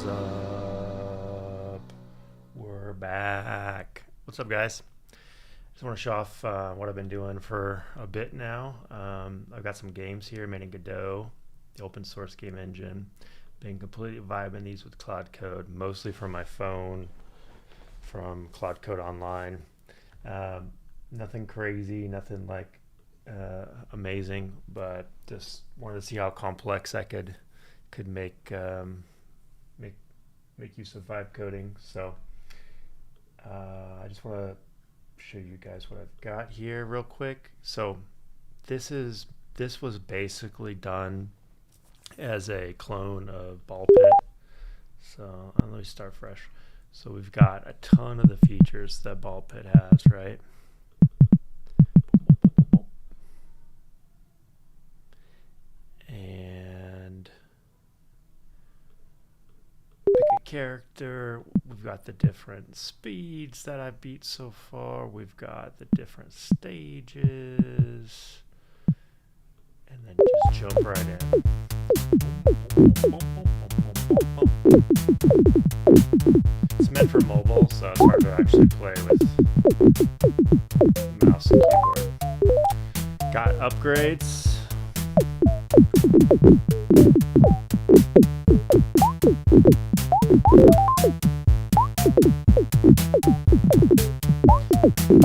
What's up? We're back. What's up, guys? Just want to show off what I've been doing for a bit now. I've got some games here made in Godot, the open source game engine. Been completely vibing these with Claude Code, mostly from my phone, from Claude Code Online. Nothing crazy, nothing like amazing, but just wanted to see how complex I could make make use of vibe coding. So I just want to show you guys what I've got here real quick. So this was basically done as a clone of Ball Pit. So let me start fresh. So we've got a ton of the features that Ball Pit has, right? And pick a character. We've got the different speeds that I've beat so far. We've got the different stages. And then just jump right in. It's meant for mobile, so it's hard to actually play with mouse and keyboard. Got upgrades.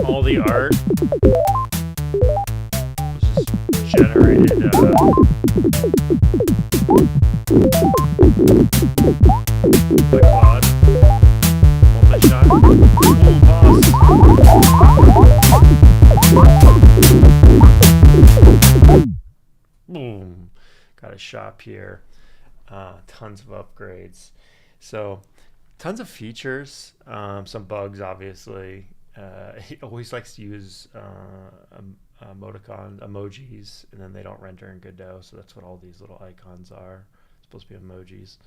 All the art was just generated by Claude. Multi-shot. Ooh, boss. Boom. Got a shop here. Tons of upgrades. So, tons of features. Some bugs, obviously. He always likes to use emojis, and then they don't render in Godot, so that's what all these little icons are. It's supposed to be emojis.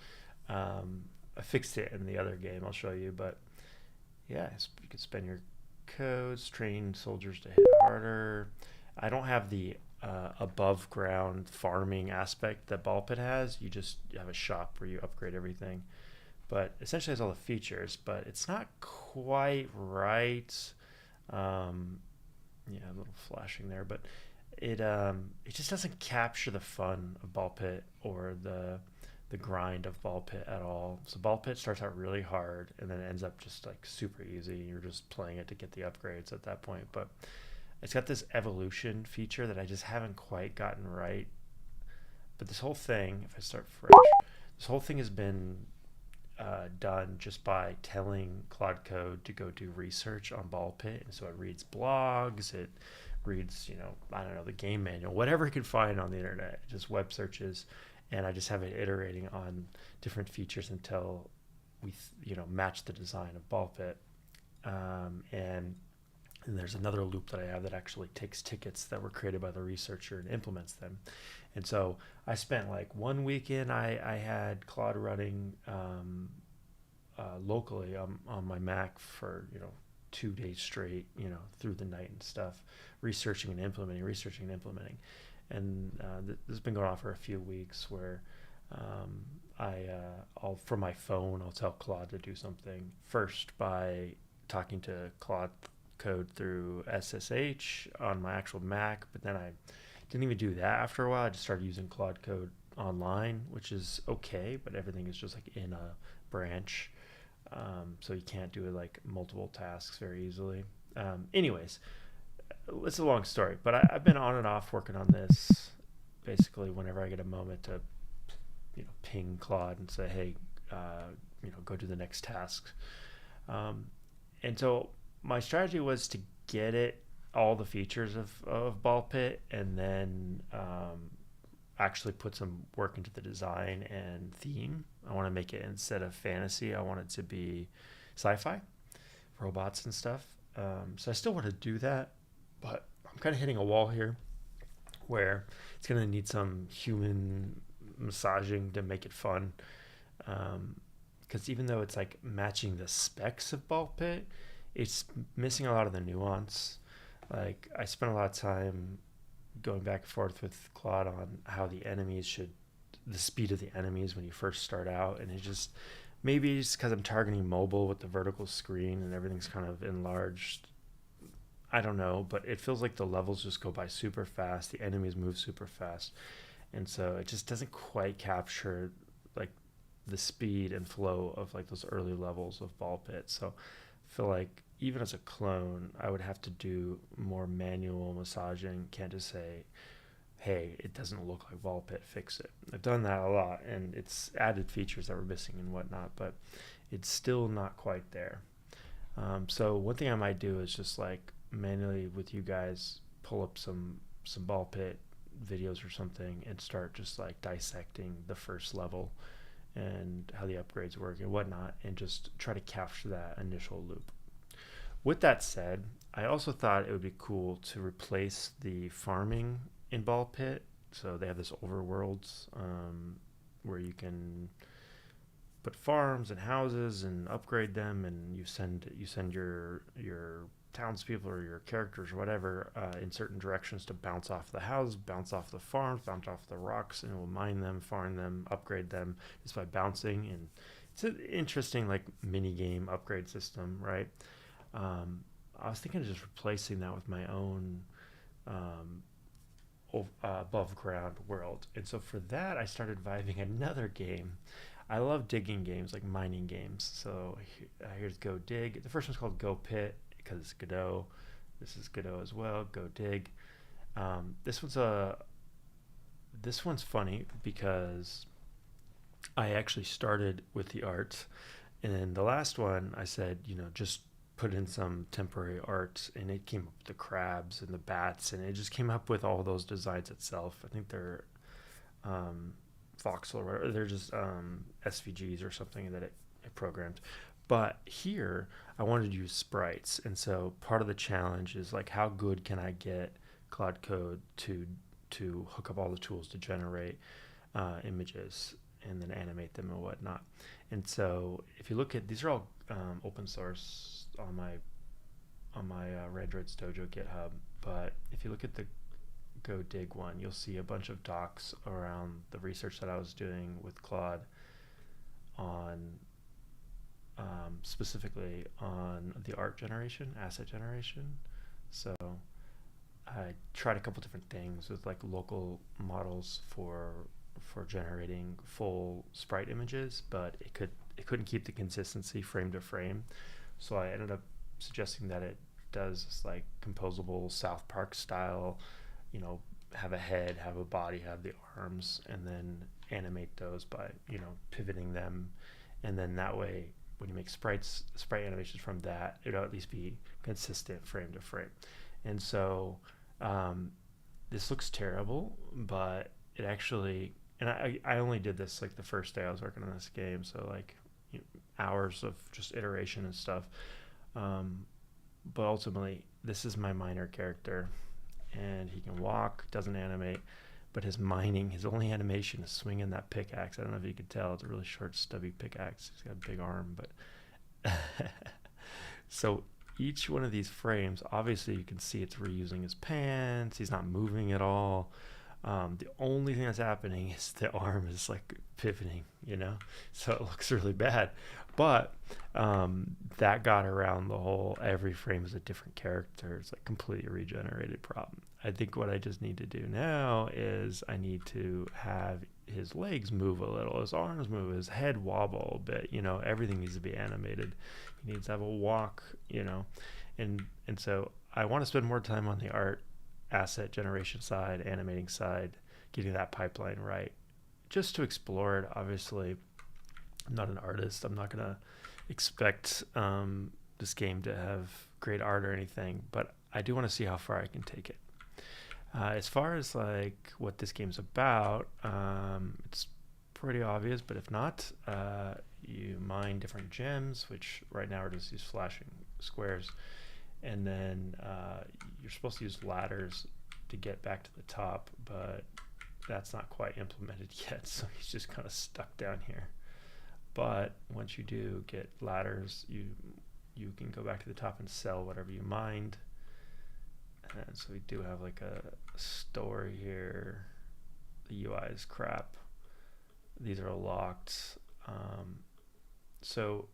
I fixed it in the other game, I'll show you, but yeah, you can spend your codes, train soldiers to hit harder. I don't have the above ground farming aspect that Ball Pit has. You have a shop where you upgrade everything, but essentially has all the features, but it's not quite right. Yeah, a little flashing there, but it just doesn't capture the fun of Ball Pit or the grind of Ball Pit at all. So Ball Pit starts out really hard and then ends up just like super easy. You're just playing it to get the upgrades at that point, but it's got this evolution feature that I just haven't quite gotten right. But this whole thing, if I start fresh, this whole thing has been done just by telling Claude Code to go do research on Ball Pit. And so it reads blogs, it reads, I don't know, the game manual, whatever it can find on the internet, just web searches. And I just have it iterating on different features until we, match the design of Ball Pit. And there's another loop that I have that actually takes tickets that were created by the researcher and implements them. And so I spent like one weekend, I had Claude running locally on my Mac for, 2 days straight, through the night and stuff, researching and implementing. And this has been going on for a few weeks where I'll from my phone, I'll tell Claude to do something first by talking to Claude Code through SSH on my actual Mac, but then I didn't even do that after a while. I just started using Claude Code online, which is okay, but everything is just like in a branch. So you can't do it like multiple tasks very easily. Anyways, it's a long story, but I've been on and off working on this basically whenever I get a moment to, ping Claude and say, hey, go do the next task. And so my strategy was to get it all the features of Ball Pit and then actually put some work into the design and theme. I want to make it, instead of fantasy, I want it to be sci-fi, robots and stuff. So I still want to do that, but I'm kind of hitting a wall here where it's going to need some human massaging to make it fun. Because even though it's like matching the specs of Ball Pit, it's missing a lot of the nuance. Like, I spent a lot of time going back and forth with Claude on how the speed of the enemies when you first start out, and it just maybe it's because I'm targeting mobile with the vertical screen and everything's kind of enlarged. I don't know, but it feels like the levels just go by super fast. The enemies move super fast, and so it just doesn't quite capture like the speed and flow of like those early levels of Ball Pit. So I feel like even as a clone, I would have to do more manual massaging. Can't just say, hey, it doesn't look like Ball Pit, fix it. I've done that a lot, and it's added features that were missing and whatnot, but it's still not quite there. So one thing I might do is just like manually with you guys pull up some Ball Pit videos or something and start just like dissecting the first level and how the upgrades work and whatnot, and just try to capture that initial loop. With that said, I also thought it would be cool to replace the farming in Ball Pit. So they have this overworlds where you can put farms and houses and upgrade them, and you send your townspeople or your characters or whatever in certain directions to bounce off the houses, bounce off the farms, bounce off the rocks, and it will mine them, farm them, upgrade them just by bouncing. And it's an interesting like mini game upgrade system, right? Um, I was thinking of just replacing that with my own um, above ground world. And so for that, I started vibing another game. I love digging games, like mining games. So here's Go Dig. The first one's called Go Pit because it's Godot. This is Godot as well. Go Dig. Um, this one's a this one's funny because I actually started with the art, and then the last one I said, just put in some temporary art, and it came up with the crabs and the bats, and it just came up with all those designs itself. I think they're um, voxel or they're just SVGs or something that it programmed. But here I wanted to use sprites, and so part of the challenge is like how good can I get Claude Code to hook up all the tools to generate images and then animate them and whatnot. And so if you look at these are all open source on my Randroids Dojo GitHub, but if you look at the Go Dig one, you'll see a bunch of docs around the research that I was doing with Claude on specifically on the art generation, asset generation. So I tried a couple different things with like local models for generating full sprite images, but it couldn't keep the consistency frame to frame. So I ended up suggesting that it does like composable South Park style, have a head, have a body, have the arms, and then animate those by pivoting them, and then that way when you make sprite animations from that, it'll at least be consistent frame to frame. And so this looks terrible, but it actually, and I only did this like the first day I was working on this game, so like hours of just iteration and stuff. But ultimately, this is my miner character, and he can walk, doesn't animate, but his only animation is swinging that pickaxe. I don't know if you could tell, it's a really short, stubby pickaxe. He's got a big arm, but so each one of these frames, obviously you can see it's reusing his pants. He's not moving at all. The only thing that's happening is the arm is like pivoting, so it looks really bad. But that got around the whole every frame is a different character. It's like completely regenerated problem. I think what I just need to do now is I need to have his legs move a little, his arms move, his head wobble a bit. Everything needs to be animated. He needs to have a walk, and so I want to spend more time on the art asset generation side, animating side, getting that pipeline right, just to explore it. Obviously, I'm not an artist. I'm not going to expect this game to have great art or anything, but I do want to see how far I can take it. As far as like what this game's about, it's pretty obvious, but if not, you mine different gems, which right now are just these flashing squares, and then you're supposed to use ladders to get back to the top, but that's not quite implemented yet, so he's just kind of stuck down here. But once you do get ladders, you can go back to the top and sell whatever you mined. And so we do have like a story here. The UI is crap. These are locked. So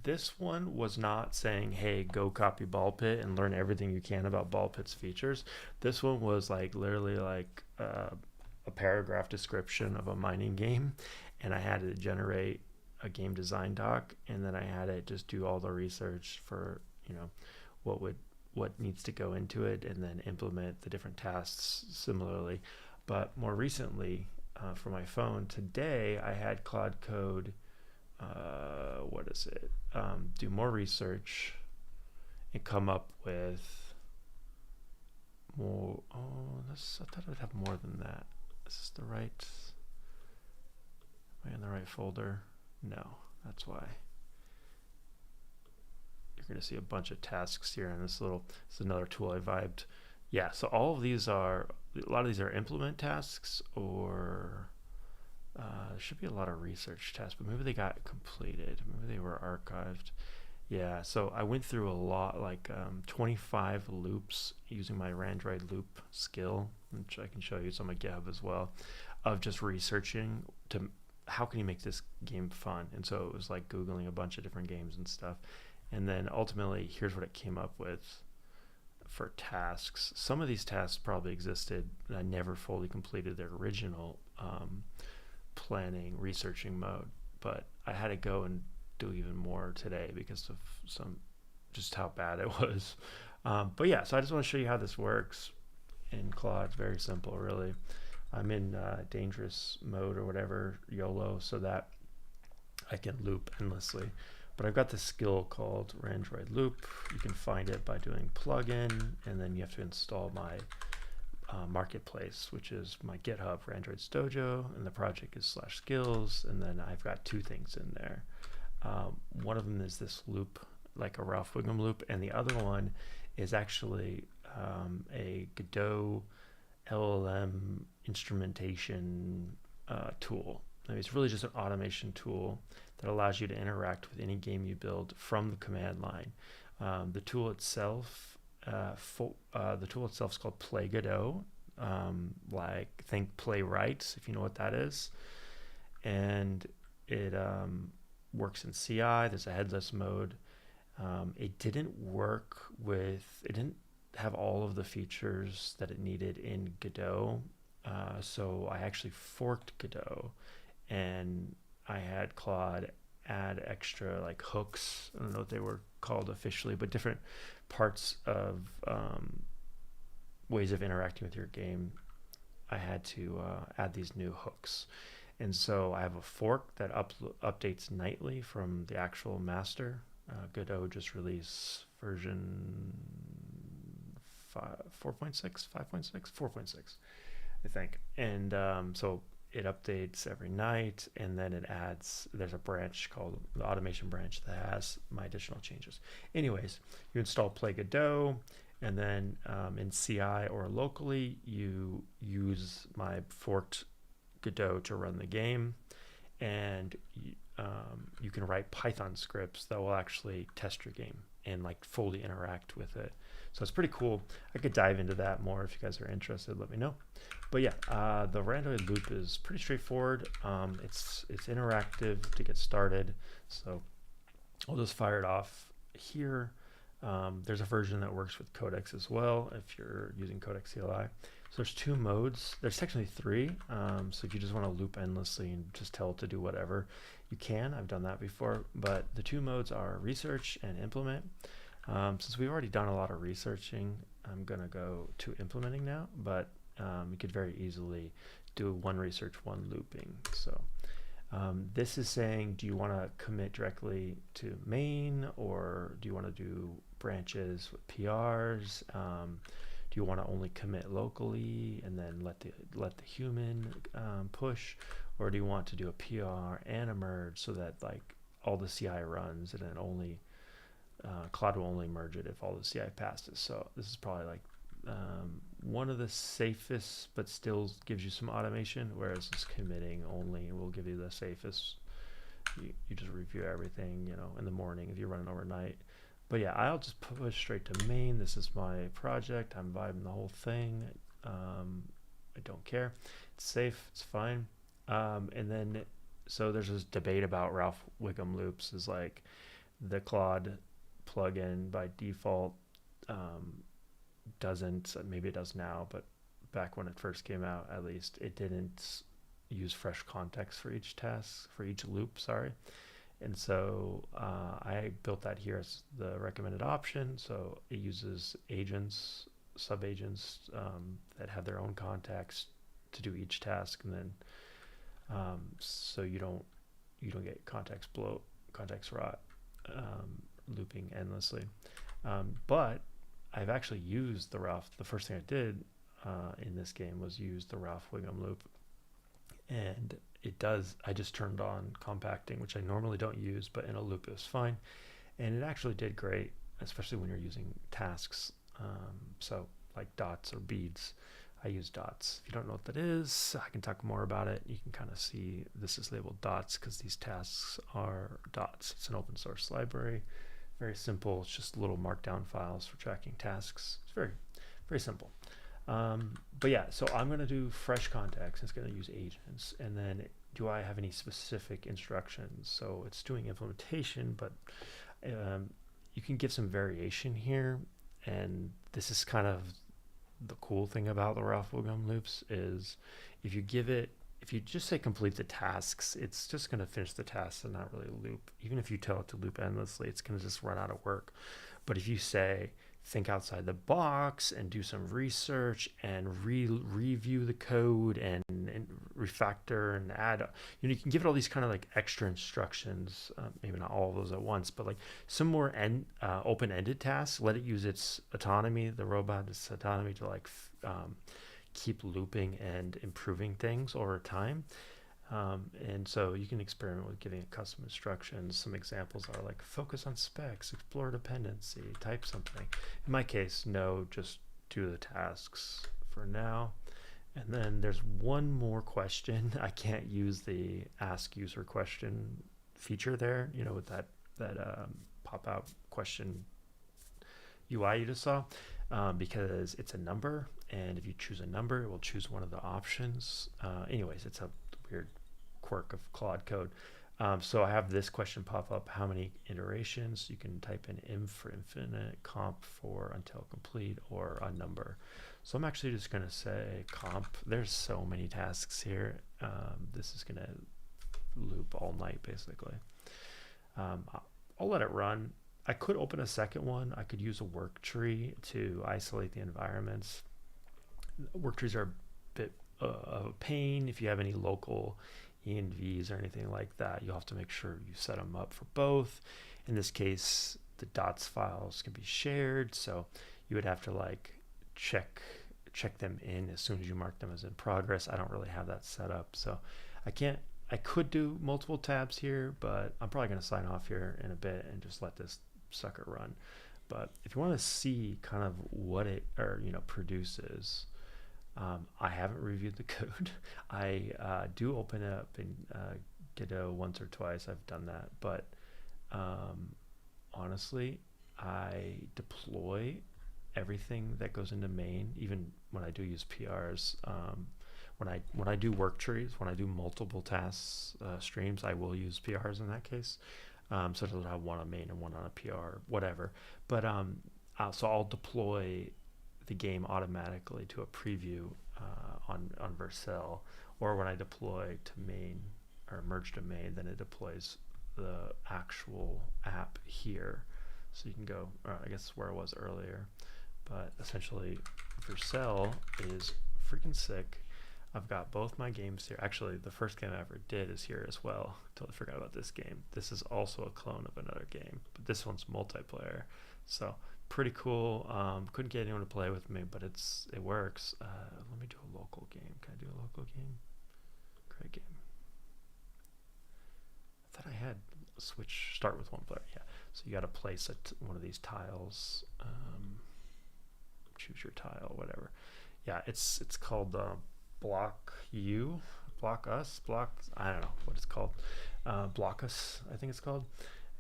this one was not saying, hey, go copy ball pit and learn everything you can about ball pit's features. This one was like literally like a paragraph description of a mining game, and I had to generate a game design doc, and then I had it just do all the research for, you know, what needs to go into it, and then implement the different tasks similarly. But more recently, for my phone today, I had Claude Code. What is it? Do more research and come up with more. Oh, I thought it would have more than that. Is this the right? Am I in the right folder? No, that's why. You're going to see a bunch of tasks here, and this is another tool I vibed. Yeah, so all of these are, a lot of these are implement tasks, or there should be a lot of research tasks, but maybe they got completed. Maybe they were archived. Yeah, so I went through a lot, like 25 loops using my Randroid loop skill, which I can show you. It's on my GitHub as well, of just researching to how can you make this game fun. And so it was like Googling a bunch of different games and stuff. And then ultimately, here's what it came up with for tasks. Some of these tasks probably existed, and I never fully completed their original planning, researching mode. But I had to go and do even more today because of just how bad it was. But yeah, so I just want to show you how this works in Claude. It's very simple, really. I'm in dangerous mode or whatever, YOLO, so that I can loop endlessly. But I've got this skill called Randroid Loop. You can find it by doing plugin, and then you have to install my marketplace, which is my GitHub, Randroid's Dojo, and the project is /skills, and then I've got two things in there. One of them is this loop, like a Ralph Wiggum loop, and the other one is actually a Godot LLM instrumentation tool. I mean, it's really just an automation tool that allows you to interact with any game you build from the command line. The tool itself, is called Play Godot. Like think Playwright, if you know what that is, and it works in CI. There's a headless mode. It didn't have all of the features that it needed in Godot, so I actually forked Godot, and I had Claude add extra like hooks. I don't know what they were called officially, but different parts of ways of interacting with your game. I had to add these new hooks. And so I have a fork that updates nightly from the actual master. Godot just released version 4.6, 5.6, 4.6, I think. And so it updates every night, and then there's a branch called the automation branch that has my additional changes. Anyways, you install Play Godot, and then in CI or locally, you use my forked Godot to run the game, and you can write Python scripts that will actually test your game and like fully interact with it. So it's pretty cool. I could dive into that more if you guys are interested. Let me know. But yeah, the Randroid loop is pretty straightforward. It's interactive to get started. So I'll just fire it off here. There's a version that works with Codex as well if you're using Codex CLI. So there's two modes. There's technically three. So if you just want to loop endlessly and just tell it to do whatever, you can. I've done that before. But the two modes are research and implement. Since we've already done a lot of researching, I'm going to go to implementing now. But you could very easily do one research, one looping. So this is saying, do you want to commit directly to main, or do you want to do branches with PRs? Do you want to only commit locally and then let the human push, or do you want to do a PR and a merge so that like all the CI runs, and then only Claude will only merge it if all the CI passes? So this is probably like one of the safest, but still gives you some automation, whereas this committing only will give you the safest. You just review everything, in the morning if you're running overnight. But yeah, I'll just push straight to main. This is my project. I'm vibing the whole thing. I don't care. It's safe. It's fine. And then so there's this debate about Ralph Wiggum loops. Is like the Claude plugin by default doesn't. Maybe it does now, but back when it first came out, at least it didn't use fresh context for each task for each loop. Sorry, and so I built that here as the recommended option. So it uses agents, sub agents that have their own context to do each task, and then so you don't get context bloat, context rot, looping endlessly. But I've actually used the Ralph. The first thing I did in this game was use the Ralph Wiggum loop, and it does. I just turned on compacting, which I normally don't use, but in a loop it was fine, and it actually did great, especially when you're using tasks. So like dots or beads. I use dots. If you don't know what that is, I can talk more about it. You can kind of see this is labeled dots because these tasks are dots. It's an open source library. Very simple. It's just little markdown files for tracking tasks. It's very, very simple. But yeah, so I'm going to do fresh context. It's going to use agents. And then do I have any specific instructions? So it's doing implementation, but you can give some variation here. And this is kind of the cool thing about the Ralph Wiggum loops is if you just say complete the tasks, it's just going to finish the tasks and not really loop. Even if you tell it to loop endlessly, it's going to just run out of work. But if you say think outside the box and do some research and review the code and refactor and add, you can give it all these kind of like extra instructions, maybe not all of those at once, but like some more open-ended tasks. Let it use its autonomy, the robot's autonomy, to like keep looping and improving things over time. And so you can experiment with giving it custom instructions. Some examples are like focus on specs, explore dependency, type something. In my case, no, just do the tasks for now. And then there's one more question. I can't use the ask user question feature there, with that pop out question UI you just saw, because it's a number. And if you choose a number, it will choose one of the options. Anyways, it's a weird quirk of Claude Code. So I have this question pop up: how many iterations? You can type in inf for infinite, comp for until complete, or a number. So I'm actually just going to say comp. There's so many tasks here. This is going to loop all night, basically. I'll let it run. I could open a second one. I could use a work tree to isolate the environments. Work trees are a bit of a pain. If you have any local envs or anything like that, you'll have to make sure you set them up for both. In this case, the dots files can be shared, so you would have to like check them in as soon as you mark them as in progress. I don't really have that set up, so I could do multiple tabs here, but I'm probably going to sign off here in a bit and just let this sucker run. But if you want to see kind of what it produces, I haven't reviewed the code. I do open it up in Godot once or twice. I've done that, but honestly, I deploy everything that goes into main, even when I do use PRs. When I do work trees, when I do multiple tasks streams, I will use PRs in that case. So that I'll have one on main and one on a PR, whatever. But so I'll deploy the game automatically to a preview on Vercel, or when I deploy to main or merge to main, then it deploys the actual app here. So you can go, I guess where I was earlier, but essentially Vercel is freaking sick. I've got both my games here. Actually, the first game I ever did is here as well. Totally forgot about this game. This is also a clone of another game, but this one's multiplayer. So pretty cool. Couldn't get anyone to play with me, but it works. Let me do a local game. Can I do a local game? Create game. I thought I had start with one player. Yeah. So you got to place one of these tiles. Choose your tile, whatever. Yeah, it's called Block You, Block Us, I don't know what it's called. Block Us, I think it's called.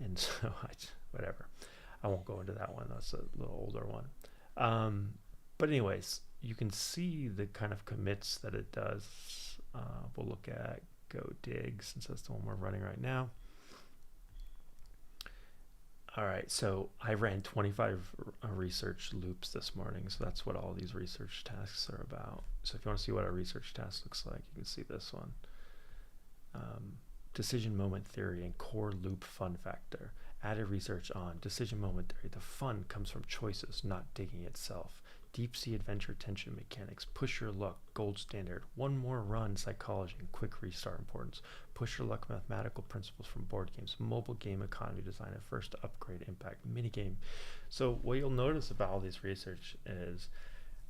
And so whatever. I won't go into that one. That's a little older one. But anyways, you can see the kind of commits that it does. We'll look at Go dig, since that's the one we're running right now. All right, so I ran 25 research loops this morning, so that's what all these research tasks are about. So if you want to see what a research task looks like, you can see this one. Decision moment theory and core loop fun factor. Added research on decision moment theory. The fun comes from choices, not digging itself. Deep sea adventure tension mechanics. Push your luck, gold standard. One more run psychology and quick restart importance. Push your luck mathematical principles from board games. Mobile game economy design and first to upgrade impact minigame. So what you'll notice about all these research is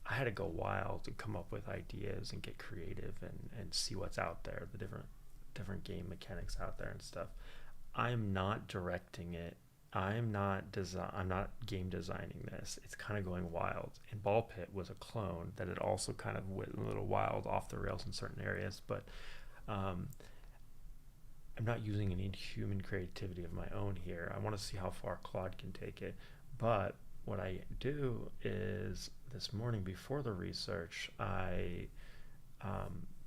I had to go wild to come up with ideas and get creative and see what's out there, the different game mechanics out there and stuff. I'm not directing it. I'm not game designing this. It's kind of going wild. And Ball Pit was a clone that had also kind of went a little wild off the rails in certain areas, but I'm not using any human creativity of my own here. I want to see how far Claude can take it. But what I do is this morning before the research, I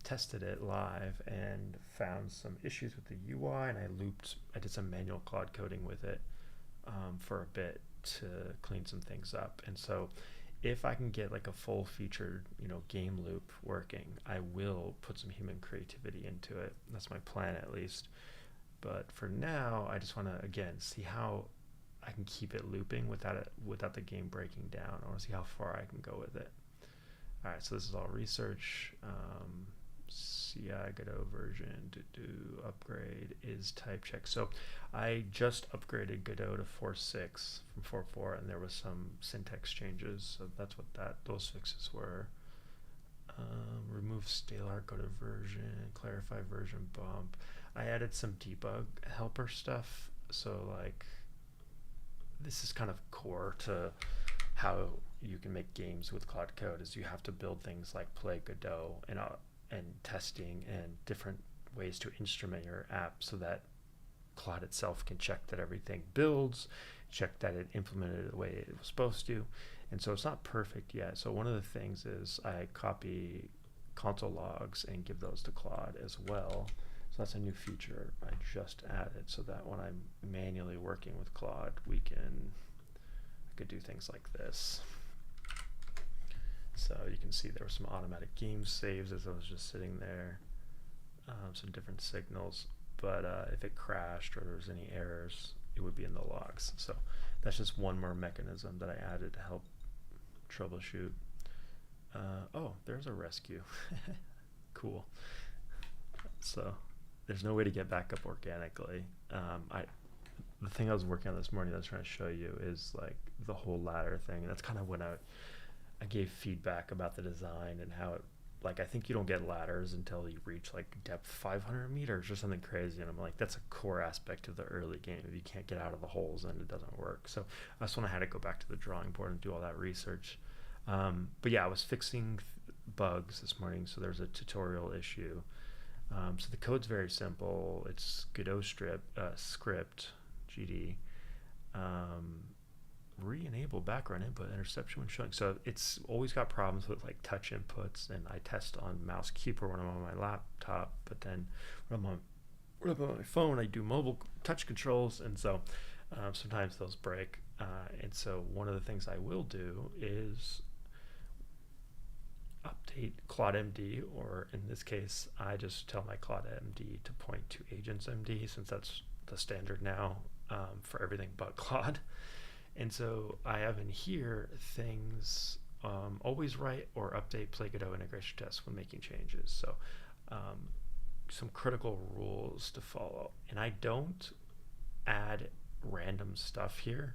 tested it live and found some issues with the UI, and I did some manual Claude coding with it for a bit to clean some things up. And so if I can get like a full featured, game loop working, I will put some human creativity into it. That's my plan at least. But for now, I just want to, again, see how I can keep it looping without the game breaking down. I want to see how far I can go with it. All right, so this is all research. CI Godot version to do upgrade is type check. So I just upgraded Godot to 4.6 from 4.4, and there was some syntax changes. So that's what those fixes were. Remove stale art, go to version, clarify version bump. I added some debug helper stuff. So like this is kind of core to how you can make games with Claude Code, is you have to build things like Play Godot and testing and different ways to instrument your app so that Claude itself can check that everything builds, check that it implemented it the way it was supposed to. And so it's not perfect yet. So one of the things is I copy console logs and give those to Claude as well. So that's a new feature I just added, so that when I'm manually working with Claude, I could do things like this. So you can see there were some automatic game saves as I was just sitting there, some different signals, but if it crashed or there was any errors, it would be in the logs. So that's just one more mechanism that I added to help troubleshoot. Oh, there's a rescue. Cool. So there's no way to get back up organically. The thing I was working on this morning that I was trying to show you is like the whole ladder thing. And that's kind of when I gave feedback about the design and how it, like, I think you don't get ladders until you reach like depth 500 meters or something crazy. And I'm like, that's a core aspect of the early game. If you can't get out of the holes, then it doesn't work. So that's when I had to go back to the drawing board and do all that research. But yeah, I was fixing bugs this morning. So there's a tutorial issue. So the code's very simple. It's Godot script, GD, re-enable background input interception when showing. So it's always got problems with like touch inputs, and I test on mouse keeper when I'm on my laptop, but then when I'm on my phone, I do mobile touch controls, and so sometimes those break. And so one of the things I will do is update Claude MD, or in this case, I just tell my Claude MD to point to Agents MD, since that's the standard now for everything but Claude. And so I have in here things always write or update Play Godot integration tests when making changes. So some critical rules to follow. And I don't add random stuff here.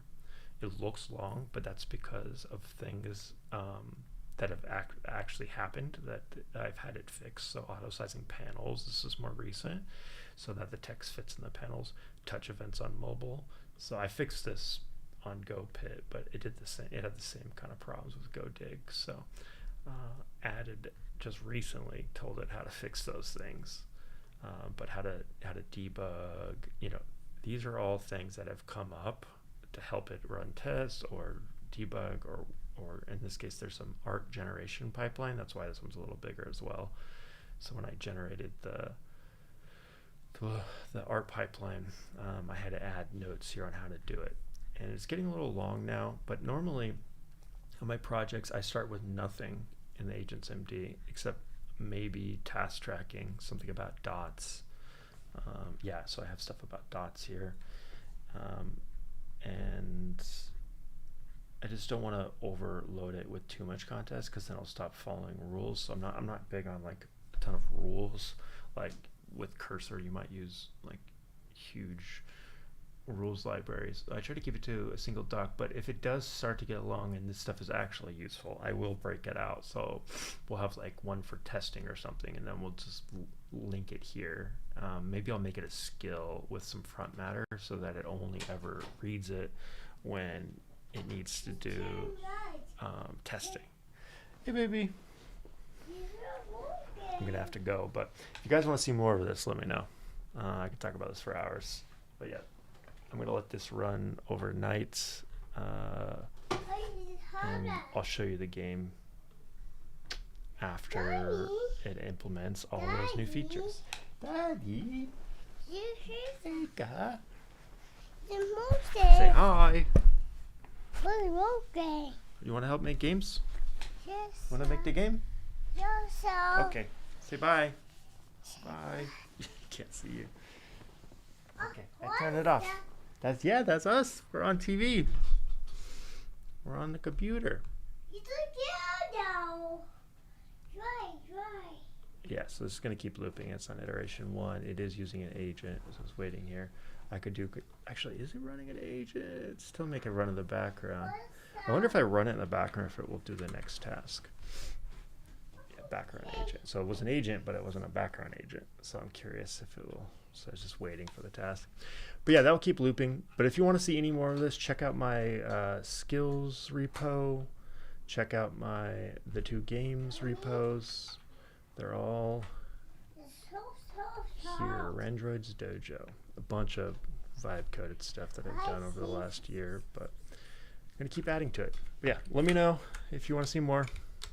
It looks long, but that's because of things that have actually happened that I've had it fixed. So auto-sizing panels, this is more recent, so that the text fits in the panels. Touch events on mobile. So I fixed this on GoPit, but it did the same. It had the same kind of problems with GoDig. So added just recently, told it how to fix those things, but how to debug. These are all things that have come up to help it run tests or debug, or in this case, there's some art generation pipeline. That's why this one's a little bigger as well. So when I generated the the art pipeline, I had to add notes here on how to do it. And it's getting a little long now, but normally on my projects, I start with nothing in the Agents MD except maybe task tracking, something about dots. Yeah, so I have stuff about dots here. And I just don't want to overload it with too much context because then I'll stop following rules. So I'm not big on like a ton of rules. Like with Cursor, you might use like huge rules libraries. I try to keep it to a single doc, but if it does start to get long and this stuff is actually useful, I will break it out. So we'll have like one for testing or something, and then we'll just link it here. Maybe I'll make it a skill with some front matter so that it only ever reads it when it needs to do testing. Hey baby, I'm gonna have to go, but if you guys want to see more of this, let me know. I could talk about this for hours, but yeah, I'm gonna let this run overnight, and I'll show you the game after it implements all those new features. Daddy, hey, God. Say hi. You want to help make games? Yes. Want to make the game? Yes. Okay. Say bye. Bye. Can't see you. Okay. I turn it off. That's us. We're on TV. We're on the computer. It's a now. Right. Yeah, so this is going to keep looping. It's on iteration 1. It is using an agent, so it's waiting here. I could do, actually, is it running an agent? Still make it run in the background. I wonder if I run it in the background, if it will do the next task. Yeah, background agent. So it was an agent, but it wasn't a background agent. So I'm curious if it will. So I was just waiting for the task. But yeah, that will keep looping. But if you want to see any more of this, check out my skills repo. Check out the 2 games repos. They're all here. Android's Dojo. A bunch of vibe coded stuff that I've done over the last year, but I'm going to keep adding to it. But yeah, let me know if you want to see more.